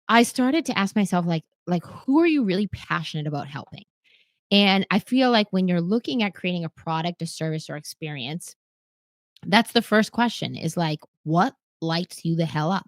I started to ask myself, who are you really passionate about helping? And I feel like when you're looking at creating a product, a service, or experience, that's the first question is like, what lights you the hell up?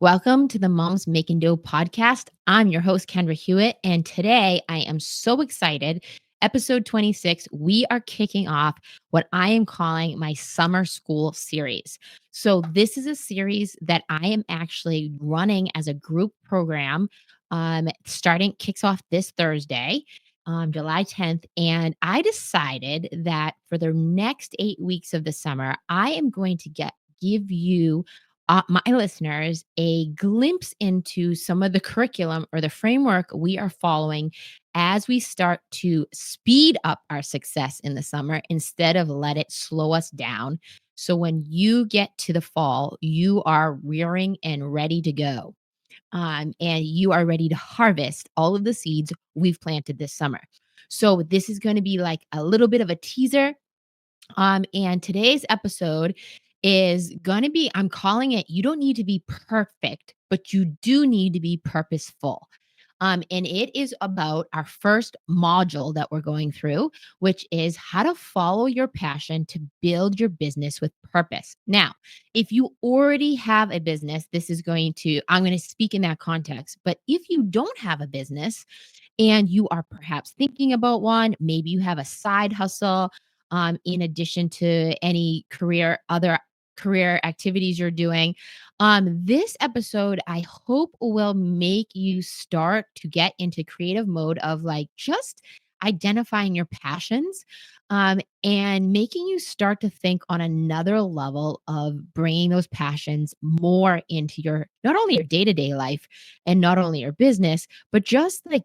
Welcome to the Moms Makin Dough podcast. I'm your host, Kendra Hewitt, and today I am so excited. Episode 26, we are kicking off what I am calling my summer school series. So, this is a series that I am actually running as a group program. Kicks off this Thursday, July 10th. And I decided that for the next 8 weeks of the summer, I am going to give you my listeners a glimpse into some of the curriculum or the framework we are following as we start to speed up our success in the summer instead of let it slow us down. So when you get to the fall, you are rearing and ready to go. And you are ready to harvest all of the seeds we've planted this summer. So this is going to be like a little bit of a teaser, and today's episode is going to be, I'm calling it, you don't need to be perfect, but you do need to be purposeful. And it is about our first module that we're going through, which is how to follow your passion to build your business with purpose. Now, if you already have a business, I'm going to speak in that context. But if you don't have a business and you are perhaps thinking about one, maybe you have a side hustle, in addition to any other career activities you're doing. This episode, I hope, will make you start to get into creative mode of like just identifying your passions, and making you start to think on another level of bringing those passions more into your not only your day-to-day life and not only your business, but just like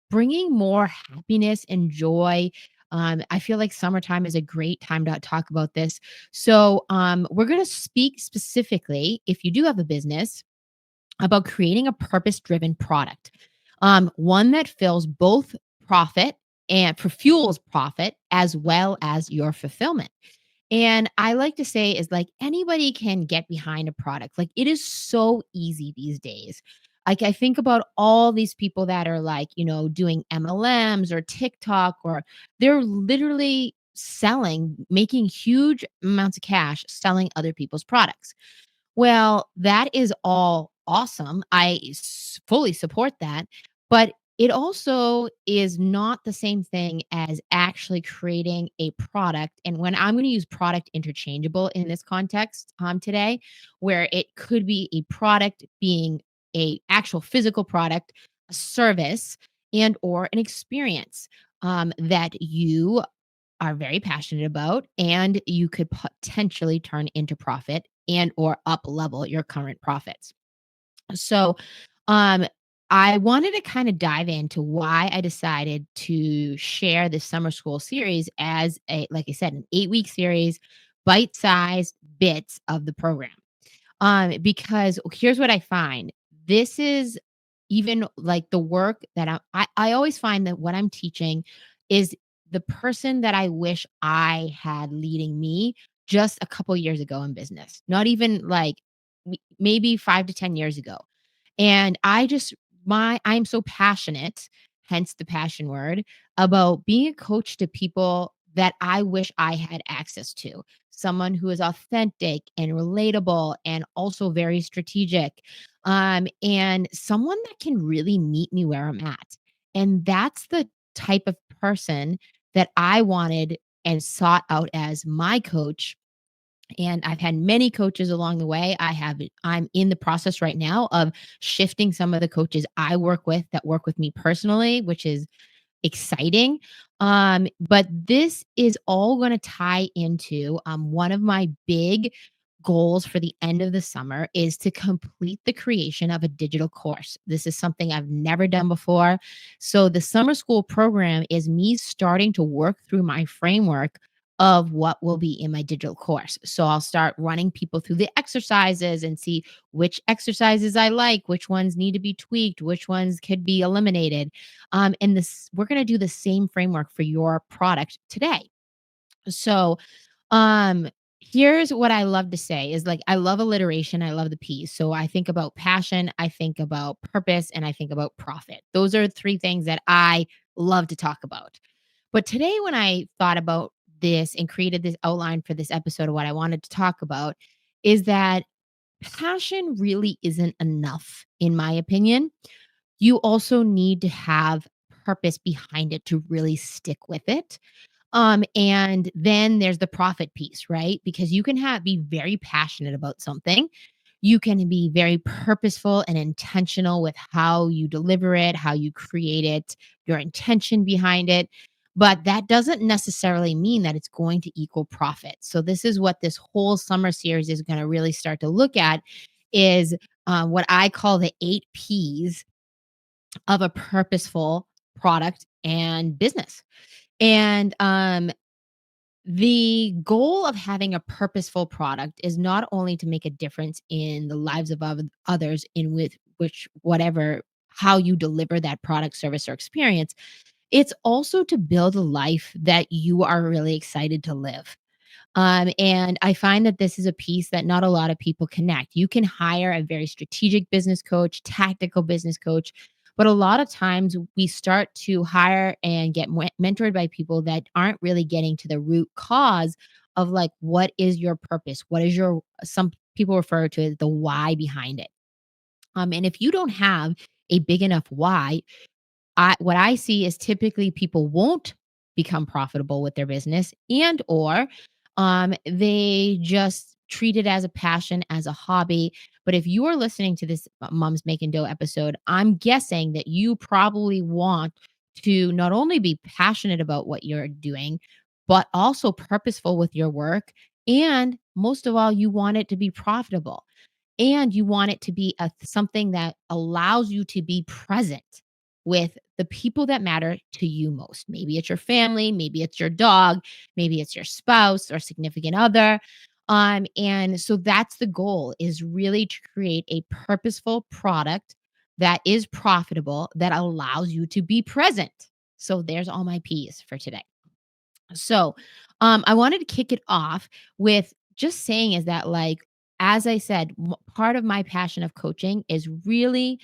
bringing more happiness and joy. I feel like summertime is a great time to talk about this. So, we're going to speak specifically, if you do have a business, about creating a purpose driven product, one that fills both profit and fuels profit as well as your fulfillment. And I like to say is like anybody can get behind a product. Like it is so easy these days. Like I think about all these people that are like, doing MLMs or TikTok, or they're literally making huge amounts of cash selling other people's products. Well, that is all awesome. Fully support that. But it also is not the same thing as actually creating a product. And when I'm going to use product interchangeable in this context, today, where it could be a product being a actual physical product, a service, and or an experience, that you are very passionate about and you could potentially turn into profit and or up level your current profits. So, um I wanted to kind of dive into why I decided to share this summer school series as like I said, an 8-week series, bite-sized bits of the program. Because here's what I find. This is even like the work that I always find that what I'm teaching is the person that I wish I had leading me just a couple years ago in business, not even like maybe 5 to 10 years ago. And I'm so passionate, hence the passion word, about being a coach to people that I wish I had access to. Someone who is authentic and relatable and also very strategic. And someone that can really meet me where I'm at. And that's the type of person that I wanted and sought out as my coach. And I've had many coaches along the way. I'm in the process right now of shifting some of the coaches I work with that work with me personally, which is exciting. But this is all going to tie into, one of my big goals for the end of the summer is to complete the creation of a digital course. This is something I've never done before. So the summer school program is me starting to work through my framework of what will be in my digital course. So I'll start running people through the exercises and see which exercises I like, which ones need to be tweaked, which ones could be eliminated. And this we're going to do the same framework for your product today. So here's what I love to say is like I love alliteration, I love the P's. So I think about passion, I think about purpose, and I think about profit. Those are three things that I love to talk about. But today when I thought about this and created this outline for this episode of what I wanted to talk about is that passion really isn't enough in my opinion. You also need to have purpose behind it to really stick with it. And then there's the profit piece, right? Because you can be very passionate about something. You can be very purposeful and intentional with how you deliver it, how you create it, your intention behind it. But that doesn't necessarily mean that it's going to equal profit. So this is what this whole summer series is going to really start to look at is what I call the 8 P's of a purposeful product and business. And the goal of having a purposeful product is not only to make a difference in the lives of others in with which whatever how you deliver that product, service, or experience, it's also to build a life that you are really excited to live. And I find that this is a piece that not a lot of people connect. You can hire a very strategic business coach, tactical business coach, but a lot of times we start to hire and get mentored by people that aren't really getting to the root cause of like, what is your purpose? What is your, some people refer to it the why behind it. And if you don't have a big enough why, what I see is typically people won't become profitable with their business and or they just treat it as a passion, as a hobby. But if you are listening to this Moms Making Dough episode, I'm guessing that you probably want to not only be passionate about what you're doing, but also purposeful with your work. And most of all, you want it to be profitable and you want it to be something that allows you to be present with the people that matter to you most. Maybe it's your family, maybe it's your dog, maybe it's your spouse or significant other. And so that's the goal is really to create a purposeful product that is profitable that allows you to be present. So there's all my P's for today. So, I wanted to kick it off with just saying is that, like, as I said, part of my passion of coaching is really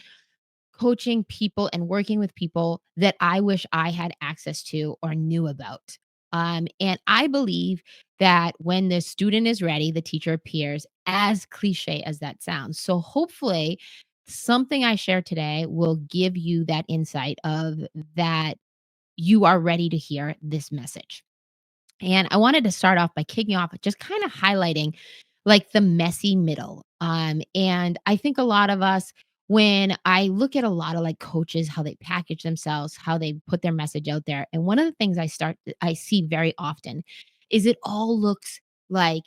coaching people and working with people that I wish I had access to or knew about. And I believe that when the student is ready, the teacher appears, as cliche as that sounds. So, hopefully, something I share today will give you that insight of that you are ready to hear this message. And I wanted to start off by kicking off just kind of highlighting like the messy middle. And I think a lot of us, when I look at a lot of like coaches, how they package themselves, how they put their message out there. And one of the things I see very often is it all looks like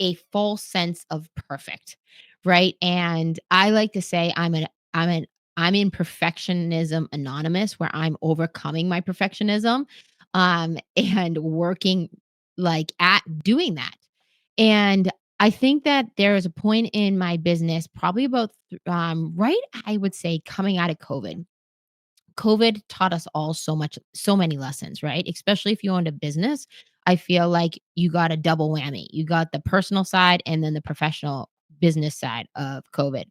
a false sense of perfect, right? And I like to say I'm in perfectionism anonymous where I'm overcoming my perfectionism and working like at doing that. And I think that there is a point in my business probably about right I would say coming out of COVID. COVID taught us all so much, so many lessons, right? Especially if you owned a business. I feel like you got a double whammy. You got the personal side and then the professional business side of COVID.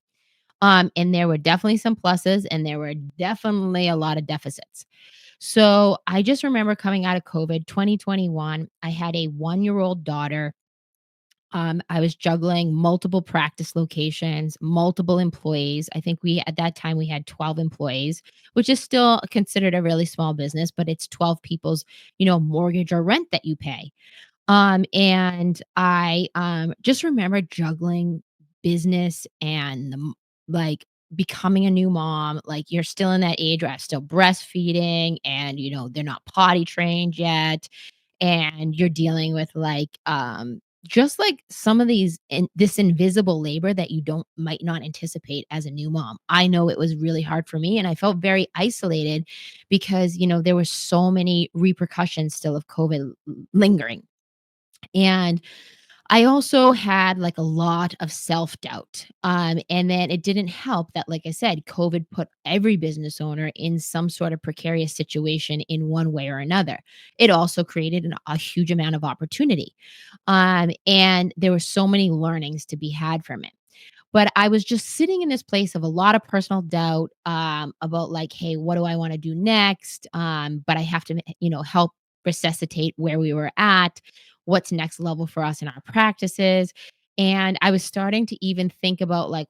And there were definitely some pluses and there were definitely a lot of deficits. So I just remember coming out of COVID 2021, I had a 1 year old daughter. I was juggling multiple practice locations, multiple employees. I think we at that time we had 12 employees, which is still considered a really small business, but it's 12 people's, mortgage or rent that you pay. And I just remember juggling business and like becoming a new mom. Like you're still in that age where I'm still breastfeeding and they're not potty trained yet. And you're dealing with like just like some of this invisible labor that you don't might not anticipate as a new mom. I know it was really hard for me and I felt very isolated because there were so many repercussions still of COVID lingering. And I also had like a lot of self-doubt. And then it didn't help that, like I said, COVID put every business owner in some sort of precarious situation in one way or another. It also created a huge amount of opportunity. And there were so many learnings to be had from it. But I was just sitting in this place of a lot of personal doubt, about like, hey, what do I want to do next? But I have to, help resuscitate where we were at, what's next level for us in our practices. And I was starting to even think about like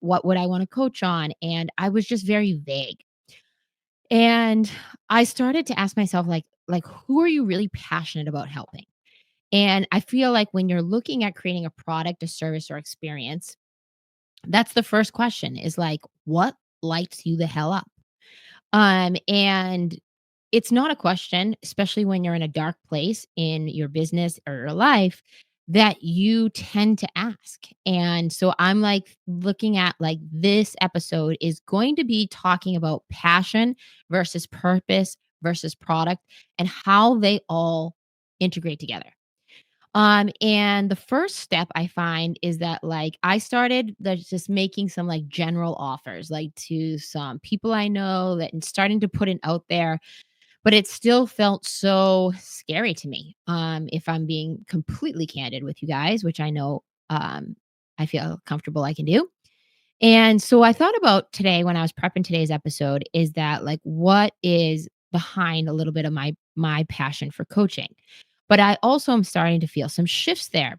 what would I want to coach on? And I was just very vague. And I started to ask myself, like who are you really passionate about helping? And I feel like when you're looking at creating a product, a service, or experience, that's the first question is like, what lights you the hell up? And it's not a question, especially when you're in a dark place in your business or your life, that you tend to ask. And so I'm like looking at like this episode is going to be talking about passion versus purpose versus product and how they all integrate together. And the first step I find is that like I started just making some like general offers, like to some people I know that and starting to put it out there, but it still felt so scary to me. If I'm being completely candid with you guys, which I know I feel comfortable I can do. And so I thought about today when I was prepping today's episode is that like what is behind a little bit of my passion for coaching. But I also am starting to feel some shifts there.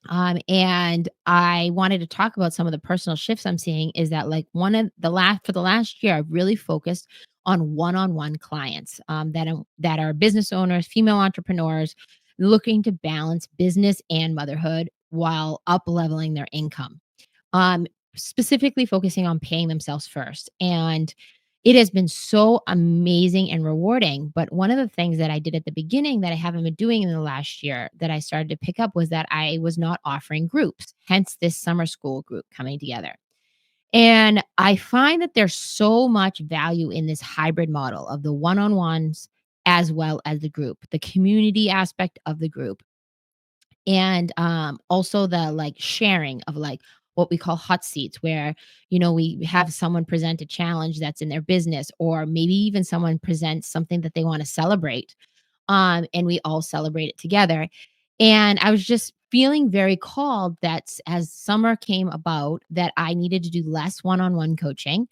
And I wanted to talk about some of the personal shifts I'm seeing is that like one of the last for the last year, I've really focused on one-on-one clients that are business owners, female entrepreneurs looking to balance business and motherhood while up leveling their income, um, specifically focusing on paying themselves first. And it has been so amazing and rewarding. But one of the things that I did at the beginning that I haven't been doing in the last year that I started to pick up was that I was not offering groups, hence this summer school group coming together. And I find that there's so much value in this hybrid model of the one on ones as well as the group, the community aspect of the group and also the like sharing of like what we call hot seats where we have someone present a challenge that's in their business or maybe even someone presents something that they want to celebrate, and we all celebrate it together. And I was just feeling very called that as summer came about that I needed to do less one-on-one coaching,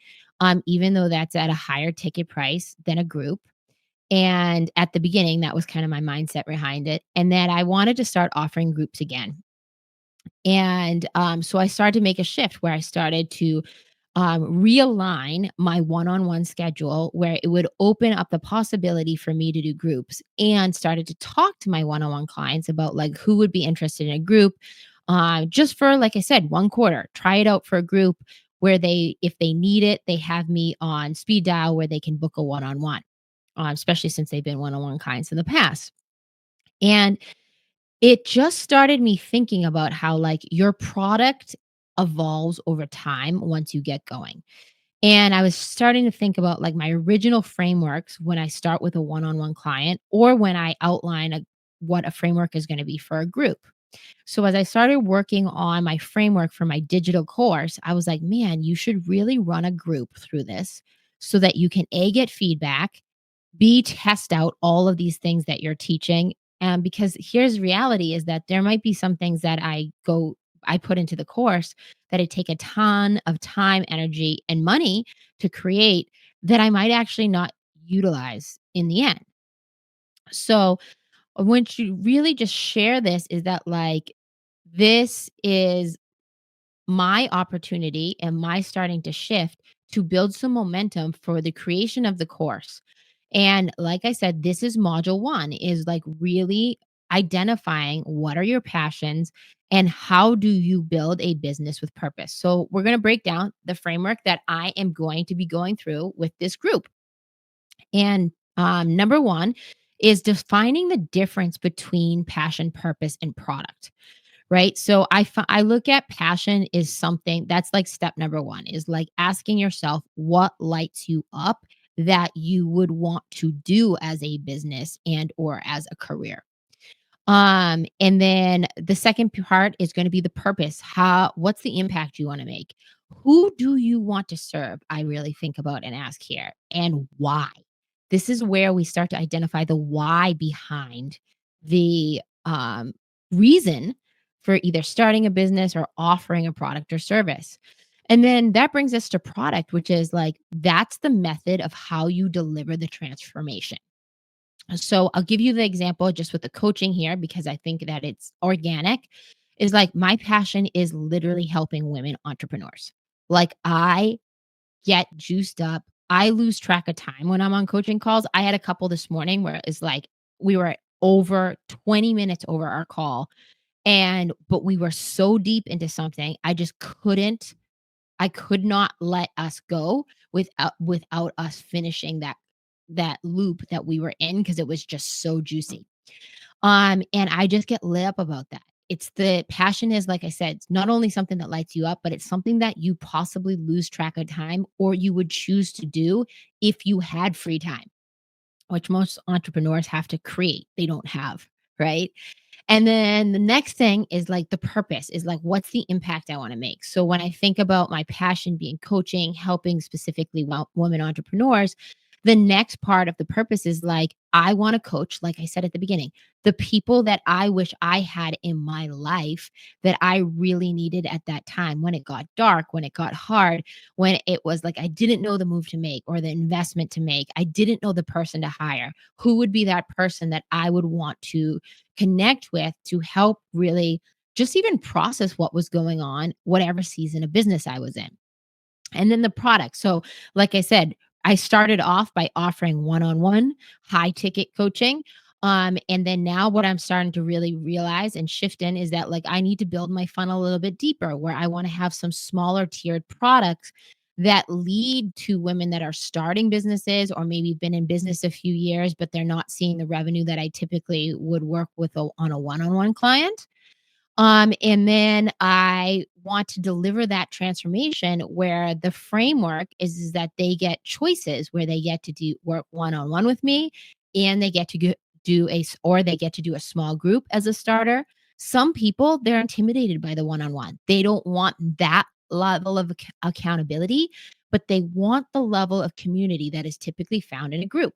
even though that's at a higher ticket price than a group. And at the beginning, that was kind of my mindset behind it, and that I wanted to start offering groups again. And so I started to make a shift where I started to realign my one-on-one schedule where it would open up the possibility for me to do groups and started to talk to my one-on-one clients about like who would be interested in a group, just for, like I said, 1 quarter, try it out for a group where if they need it, they have me on speed dial where they can book a one-on-one, especially since they've been one-on-one clients in the past. And it just started me thinking about how like your product evolves over time once you get going. And I was starting to think about like my original frameworks when I start with a one-on-one client or when I outline what a framework is going to be for a group. So as I started working on my framework for my digital course, I was like, man, you should really run a group through this so that you can get feedback, B, test out all of these things that you're teaching. Because here's reality is that there might be some things that I put into the course that I take a ton of time, energy, and money to create that I might actually not utilize in the end. So when you really just share this, is that like this is my opportunity and my starting to shift to build some momentum for the creation of the course. And like I said, this is module 1 is like really identifying what are your passions and how do you build a business with purpose. So we're going to break down the framework that I am going to be going through with this group. And number 1 is defining the difference between passion, purpose, and product. Right? So I look at passion is something that's like step number 1 is like asking yourself what lights you up that you would want to do as a business and or as a career. And then the second part is going to be the purpose. What's the impact you want to make? Who do you want to serve? I really think about and ask here, and why. This is where we start to identify the why behind the reason for either starting a business or offering a product or service. And then that brings us to product, which is like that's the method of how you deliver the transformation. So I'll give you the example just with the coaching here because I think that it's organic. Is like my passion is literally helping women entrepreneurs. Like I get juiced up. I lose track of time when I'm on coaching calls. I had a couple this morning where it's like we were over 20 minutes over our call but we were so deep into something. I could not let us go without us finishing that loop that we were in because it was just so juicy. And I just get lit up about that. It's the passion is like I said, it's not only something that lights you up, but it's something that you possibly lose track of time or you would choose to do if you had free time, which most entrepreneurs have to create. They don't have, right? And then the next thing is like the purpose is like, what's the impact I want to make? So when I think about my passion being coaching, helping specifically women entrepreneurs, the next part of the purpose is like, I want to coach, like I said at the beginning, the people that I wish I had in my life that I really needed at that time when it got dark, when it got hard, when it was like I didn't know the move to make or the investment to make. I didn't know the person to hire. Who would be that person that I would want to connect with to help really just even process what was going on, whatever season of business I was in. And then the product. So, like I said, I started off by offering one on one high ticket coaching. And then now what I'm starting to really realize and shift in is that like I need to build my funnel a little bit deeper where I want to have some smaller tiered products that lead to women that are starting businesses or maybe been in business a few years, but they're not seeing the revenue that I typically would work with on a one on one client. And then I want to deliver that transformation where the framework is that they get choices where they get to do work one on one with me and they get to or they get to do a small group as a starter. Some people, they're intimidated by the one on one. They don't want that level of accountability, but they want the level of community that is typically found in a group.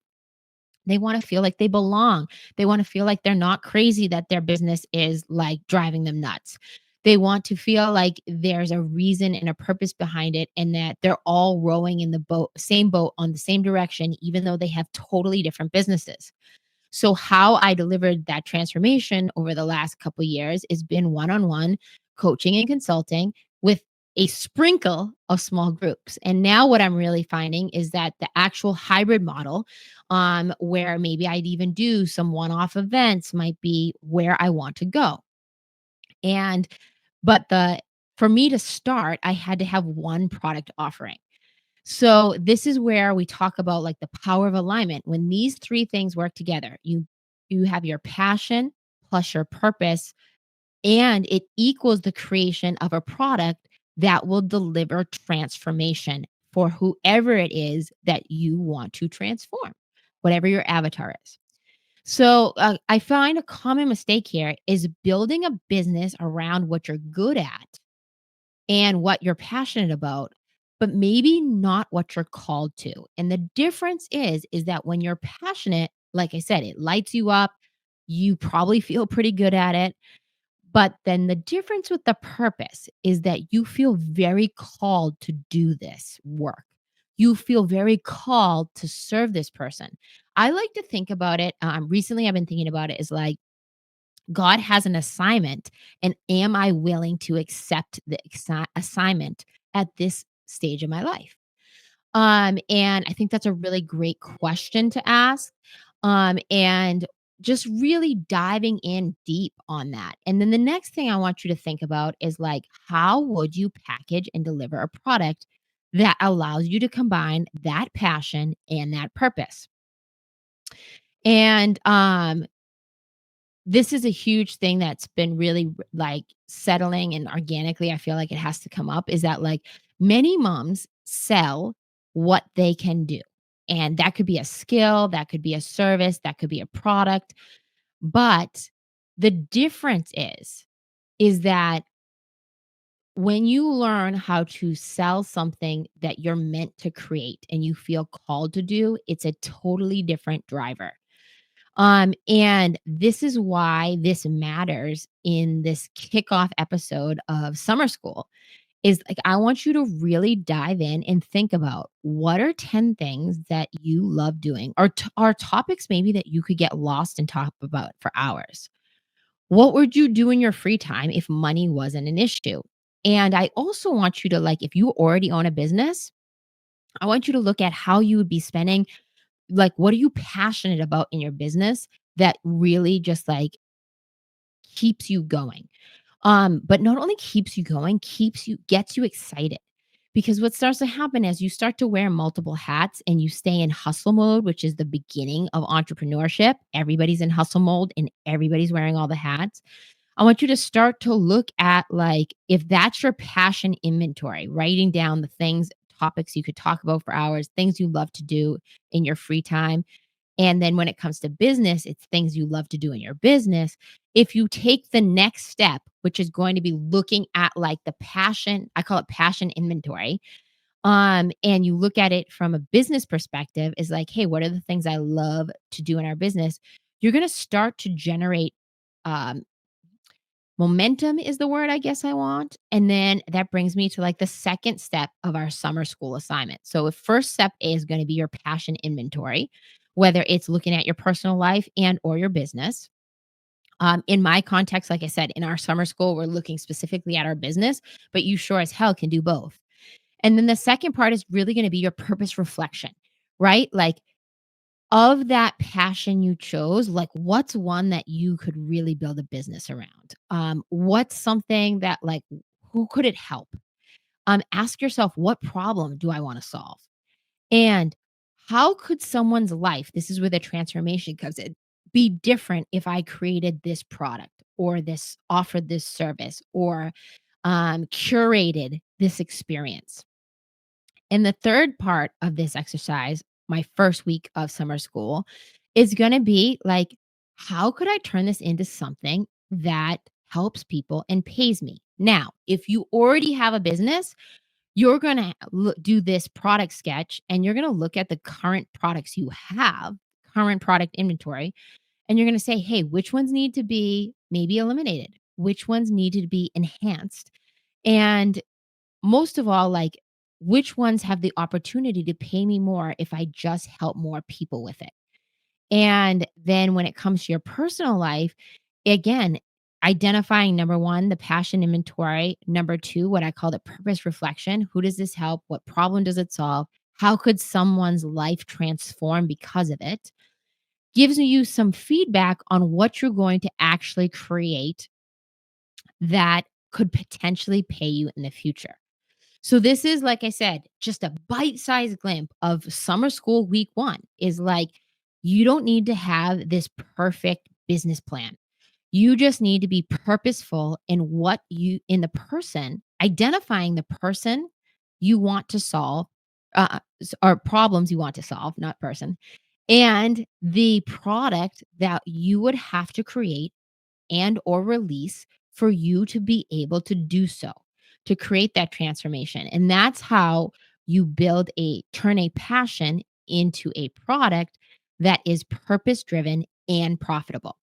They wanna feel like they belong. They wanna feel like they're not crazy, that their business is, like, driving them nuts. They want to feel like there's a reason and a purpose behind it and that they're all rowing in the boat on the same direction, even though they have totally different businesses. So how I delivered that transformation over the last couple years has been one-on-one coaching and consulting with a sprinkle of small groups. And now what I'm really finding is that the actual hybrid model, where maybe I'd even do some one-off events might be where I want to go. And but the for me to start, I had to have one product offering. So this is where we talk about like the power of alignment. When these three things work together, you have your passion plus your purpose and it equals the creation of a product that will deliver transformation for whoever it is that you want to transform, whatever your avatar is. So I find a common mistake here is building a business around what you're good at and what you're passionate about, but maybe not what you're called to. And the difference is that when you're passionate, like I said, it lights you up. You probably feel pretty good at it. But then the difference with the purpose is that you feel very called to do this work. You feel very called to serve this person. I like to think about it. Recently, I've been thinking about it is like God has an assignment, and am I willing to accept the assignment at this stage of my life? And I think that's a really great question to ask. And just really diving in deep on that. And then the next thing I want you to think about is like, how would you package and deliver a product that allows you to combine that passion and that purpose? And this is a huge thing that's been really like settling and organically, I feel like it has to come up is that like many moms sell what they can do. And that could be a skill, that could be a service, that could be a product. But The difference is that when you learn how to sell something that you're meant to create and you feel called to do, it's a totally different driver. And this is why this matters in this kickoff episode of summer school is like, I want you to really dive in and think about what are 10 things that you love doing or topics maybe that you could get lost and talk about for hours. What would you do in your free time if money wasn't an issue? And I also want you to like, if you already own a business, I want you to look at how you would be spending, like, what are you passionate about in your business that really just like keeps you going? But not only keeps you going, gets you excited. Because what starts to happen as you start to wear multiple hats and you stay in hustle mode, which is the beginning of entrepreneurship, everybody's in hustle mode and everybody's wearing all the hats. I want you to start to look at like if that's your passion inventory, writing down the things, topics you could talk about for hours, things you love to do in your free time. And then when it comes to business, it's things you love to do in your business. If you take the next step, which is going to be looking at like the passion, I call it passion inventory. And you look at it from a business perspective, is like, hey, what are the things I love to do in our business? You're going to start to generate um, momentum is the word I guess I want. And then that brings me to like the second step of our summer school assignment. So, if first step is going to be your passion inventory, whether it's looking at your personal life and or your business. In my context, like I said, in our summer school, we're looking specifically at our business, but you sure as hell can do both. And then the second part is really going to be your purpose reflection, right? Like of that passion you chose, like what's one that you could really build a business around? What's something that like who could it help? Ask yourself, what problem do I want to solve? And how could someone's life, this is where the transformation comes in, be different if I created this product or this offered this service or curated this experience? And the third part of this exercise, my first week of summer school, is going to be like, how could I turn this into something that helps people and pays me? Now, if you already have a business, you're going to do this product sketch and you're going to look at the current products you have, current product inventory, and you're going to say, hey, which ones need to be maybe eliminated? Which ones need to be enhanced? And most of all, like, which ones have the opportunity to pay me more if I just help more people with it? And then when it comes to your personal life, again, identifying number one, the passion inventory. Number two, what I call the purpose reflection. Who does this help? What problem does it solve? How could someone's life transform because of it? Gives you some feedback on what you're going to actually create that could potentially pay you in the future. So this is, like I said, just a bite-sized glimpse of summer school week 1 is like, you don't need to have this perfect business plan. You just need to be purposeful in what you in the person, identifying the person you want to solve, or problems you want to solve, not person, and the product that you would have to create and or release for you to be able to do so, to create that transformation. And that's how you turn a passion into a product that is purpose driven and profitable.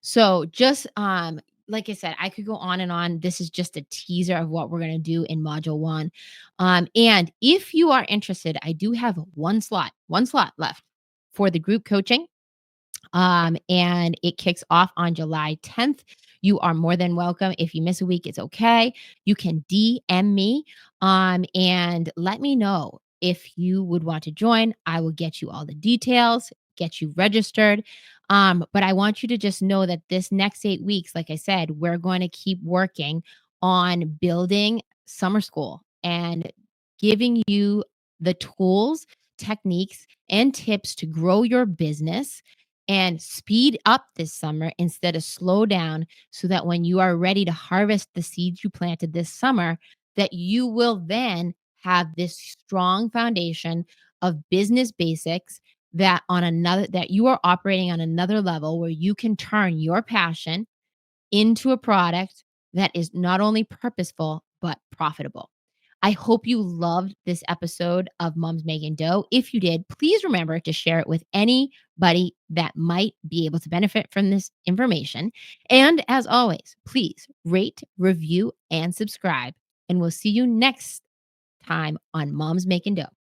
So just like I said, I could go on and on. This is just a teaser of what we're going to do in module 1. And if you are interested, I do have one slot left for the group coaching, and it kicks off on July 10th. You are more than welcome. If you miss a week, it's okay. You can DM me, and let me know if you would want to join. I will get you all the details, get you registered. But I want you to just know that this next 8 weeks, like I said, we're going to keep working on building summer school and giving you the tools, techniques, and tips to grow your business and speed up this summer instead of slow down so that when you are ready to harvest the seeds you planted this summer, that you will then have this strong foundation of business basics that you are operating on another level where you can turn your passion into a product that is not only purposeful, but profitable. I hope you loved this episode of Moms Making Dough. If you did, please remember to share it with anybody that might be able to benefit from this information. And as always, please rate, review, and subscribe. And we'll see you next time on Moms Making Dough.